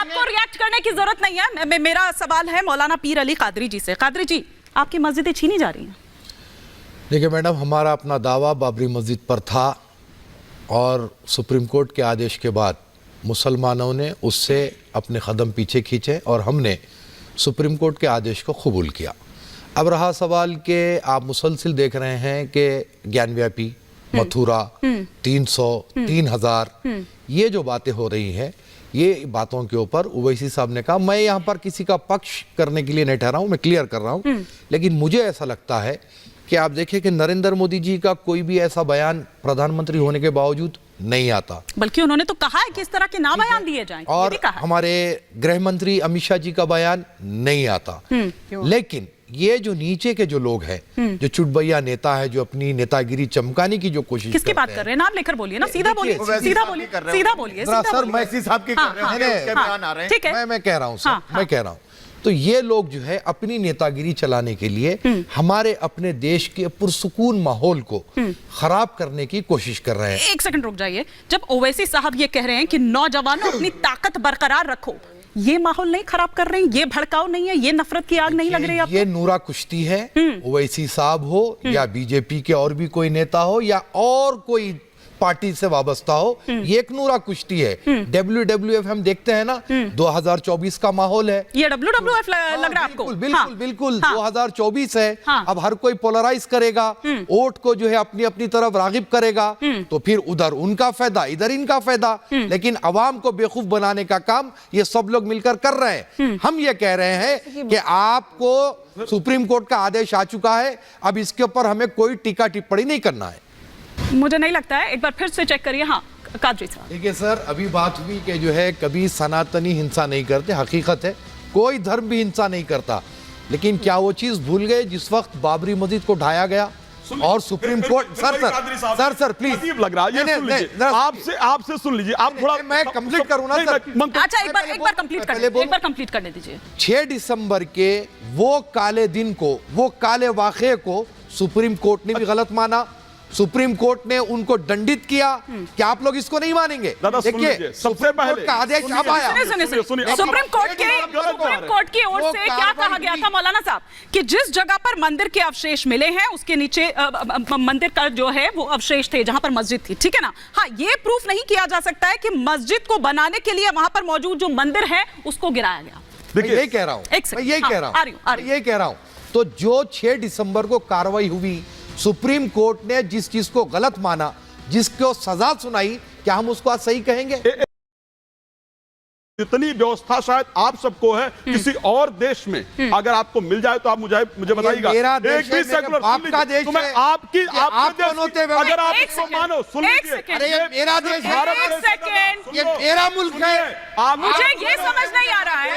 आपको रिएक्ट करने की जरूरत नहीं है। मेरा सवाल है मौलाना पीर अली कादरी जी से। कादरी जी, आपकी मस्जिदें छीनी जा रही हैं। देखिए मैडम, हमारा अपना दावा बाबरी मस्जिद पर था और सुप्रीम कोर्ट के आदेश के बाद मुसलमानों ने उससे अपने कदम पीछे खींचे और हमने सुप्रीम कोर्ट के आदेश को कबूल किया। अब रहा सवाल कि आप मुसलसिल देख रहे हैं कि ज्ञानव्यापी, मथुरा, 300, 3000, ये जो बातें हो रही हैं, ये बातों के ऊपर ओवैसी साहब ने कहा, मैं यहाँ पर किसी का पक्ष करने के लिए नहीं ठहरा हूँ, मैं क्लियर कर रहा हूँ, लेकिन मुझे ऐसा लगता है कि आप देखें कि नरेंद्र मोदी जी का कोई भी ऐसा बयान प्रधानमंत्री होने के बावजूद नहीं आता, बल्कि उन्होंने तो कहा है कि इस तरह के ना बयान दिए जाएं, और हमारे गृह मंत्री अमित शाह जी का बयान नहीं आता। लेकिन ये जो नीचे के जो लोग हैं, जो चुटभैया नेता है, जो अपनी नेतागिरी चमकाने की जो कोशिश किसकी बात कर रहे हैं? नाम लेकर बोलिए ना, सीधा बोलिए, सीधा बोलिए, सीधा बोलिए। सर मैं साहब के कर रहे हैं, ठीक है, मैं कह रहा हूं सर, मैं कह रहा हूं, तो ये लोग जो है अपनी नेतागिरी चलाने के लिए हमारे अपने देश के पुरसुकून माहौल को खराब करने की कोशिश कर रहे हैं। एक सेकंड रुक जाइए। जब ओवैसी साहब ये कह रहे हैं कि नौजवानों अपनी ताकत बरकरार रखो, ये माहौल नहीं खराब कर रहे हैं? ये भड़काऊ नहीं है? ये नफरत की आग नहीं लग रही है? ये नूरा कुश्ती है, ओवैसी साहब हो या बीजेपी के और भी कोई नेता हो या और कोई पार्टी से वाबस्ता हो, ये एक नूरा कुश्ती है। WWF हम देखते हैं ना, 2024 का माहौल है। ये WWF लग रहा है आपको? बिल्कुल बिल्कुल 2024 है। अब हर कोई पोलराइज करेगा, वोट को जो है अपनी अपनी तरफ रागिब करेगा, तो फिर उधर उनका फायदा, इधर इनका फायदा, लेकिन अवाम को बेवकूफ बनाने का काम ये सब लोग मिलकर कर रहे हैं। हम ये कह रहे हैं कि आपको सुप्रीम कोर्ट का आदेश आ चुका है, अब इसके ऊपर हमें कोई टीका टिप्पणी नहीं करना है। मुझे नहीं लगता है, एक बार फिर से चेक करिए। हाँ कादरी साहब, देखिए सर, अभी बात हुई कि जो है कभी सनातनी हिंसा नहीं करते, हकीकत है कोई धर्म भी हिंसा नहीं करता, लेकिन क्या वो चीज भूल गए जिस वक्त बाबरी मस्जिद को ढाया गया और सुप्रीम कोर्ट। सर प्लीज, अजीब लग रहा है, आपसे सुन लीजिए, आप थोड़ा, मैं कंप्लीट करूं ना सर। अच्छा एक बार कंप्लीट करने दीजिए। 6 दिसंबर के वो काले दिन को, वो काले वाक़े को सुप्रीम कोर्ट ने भी गलत माना, सुप्रीम कोर्ट ने उनको दंडित किया। क्या आप लोग इसको नहीं मानेंगे? देखिए सबसे पहले का आदेश अब आया। सुप्रीम कोर्ट की ओर से क्या कहा गया था मौलाना साहब, कि जिस जगह पर मंदिर के अवशेष मिले हैं उसके नीचे मंदिर का जो है वो अवशेष थे जहां पर मस्जिद थी, ठीक है ना? हाँ, ये प्रूफ नहीं किया जा सकता है कि मस्जिद को बनाने के लिए वहां पर मौजूद जो मंदिर है उसको गिराया गया। मैं यही कह रहा हूं, मैं यही कह रहा हूं। तो जो 6 दिसंबर को कार्रवाई हुई, सुप्रीम कोर्ट ने जिस चीज को गलत माना, जिसको सजा सुनाई, क्या हम उसको आज सही कहेंगे? इतनी व्यवस्था शायद आप सबको है, किसी और देश में अगर आपको मिल जाए तो आप मुझे बताइएगा। मेरा देश है, आपका देश है, आपकी अगर आप इसको मानो, सुन लीजिए, अरे ये मेरा देश है, ये मेरा मुल्क है। मुझे ये समझ नहीं आ रहा है,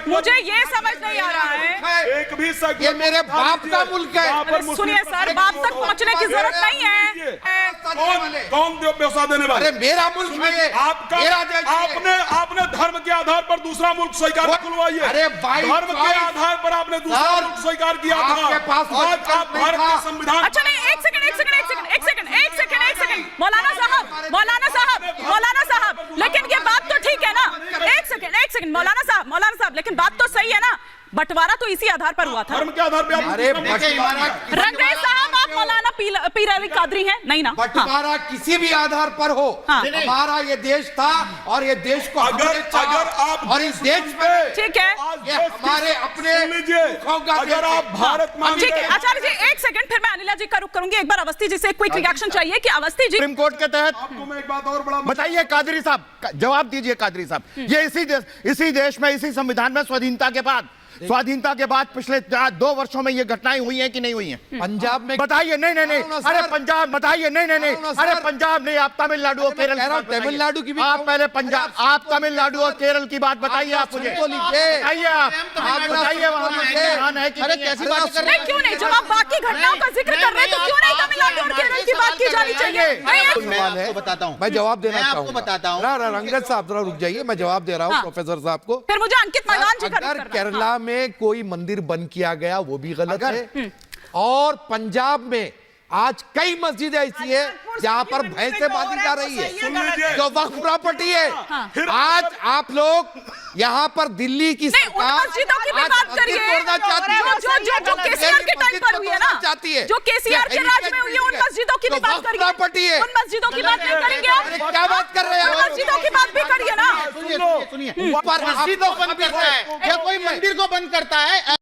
मुझे ये समझ नहीं आ रहा है, एक भी सेकंड, ये मेरे बाप का मुल्क है। सुनिए सर, बाप तक पहुंचने की जरूरत नहीं है। कौन व्यवस्था देने वाले? अरे मेरा मुल्क है, आपका, आपने धर्म के आधार पर दूसरा मुल्क स्वीकार खुलवाइए। अरे धर्म के आधार पर आपने दूसरा मुल्क स्वीकार किया था। आज आप भारत के संविधान। अच्छा नहीं, एक सेकंड मौलाना साहब, लेकिन ये बात तो ठीक है ना? एक सेकंड मौलाना साहब, लेकिन बात तो सही है ना? बंटवारा तो इसी आधार पर हुआ था। धर्म के आधार पे आप, अरे बंटवारा, रंगरेज साहब आप मौलाना पीर अली कादरी हैं? नहीं ना? बंटवारा किसी भी आधार पर हो, हमारा ये देश था और ये देश को अगर आप, और इस देश में, ठीक है, ये हमारे अपने, अगर आप भारत मान, ठीक है आचार्य जी, एक सेकंड, फिर मैं अनिला जी का रुख करूंगी। एक बार अवस्थी जी से क्विक रिएक्शन चाहिए कि अवस्थी जी, सुप्रीम कोर्ट के तहत आपको मैं एक बात और बड़ा बताइए कादरी साहब, जवाब दीजिए कादरी साहब। ये इसी देश में, इसी संविधान में स्वाधीनता के बाद पिछले 2 वर्षों में ये घटनाएं हुई हैं कि नहीं हुई हैं? पंजाब में बताइए। नहीं, अरे पंजाब बताइए। नहीं, अरे पंजाब नहीं, आप तमिलनाडु और केरल, तमिलनाडु की भी, आप पहले पंजाब, आप तमिलनाडु और केरल की बात बताइए। आप मुझे बताइए, आप बताइए वहां संविधान है कि नहीं? कैसी बात कर रहे हैं? क्यों नहीं? जब आप बाकी घटनाओं का जिक्र कर रहे हैं तो क्यों नहीं तमिलनाडु और केरल की बात की जानी चाहिए? मैं आपको बताता हूं, मैं जवाब देना चाहूंगा। रंगत साहब जरा रुक जाइए, मैं जवाब दे रहा हूं प्रोफेसर साहब को। फिर मुझे अंकित मैदान जी का अगर केरला में कोई मंदिर बंद किया गया वो भी गलत है, और पंजाब में आज कई मस्जिदें ऐसी है जहां पर भैंसे बांधी जा रही है जो वक्फ प्रॉपर्टी है। आज आप लोग यहाँ पर दिल्ली की नहीं, उन मस्जिदों की भी बात करिए तोड़ना चाहती है, जो केसीआर के टाइम पर हुई है ना, चाहती है, जो केसीआर के राज में हुई है, उन मस्जिदों की भी बात करिए। प्रॉपर्टी है, उन मस्जिदों की बात नहीं करेंगे आप? क्या बात कर रहे हैं? उन मस्जिदों की बात भी करिए ना। सुनिए, पर मस्जिद को बंद करता है या कोई मंदिर को बंद करता है।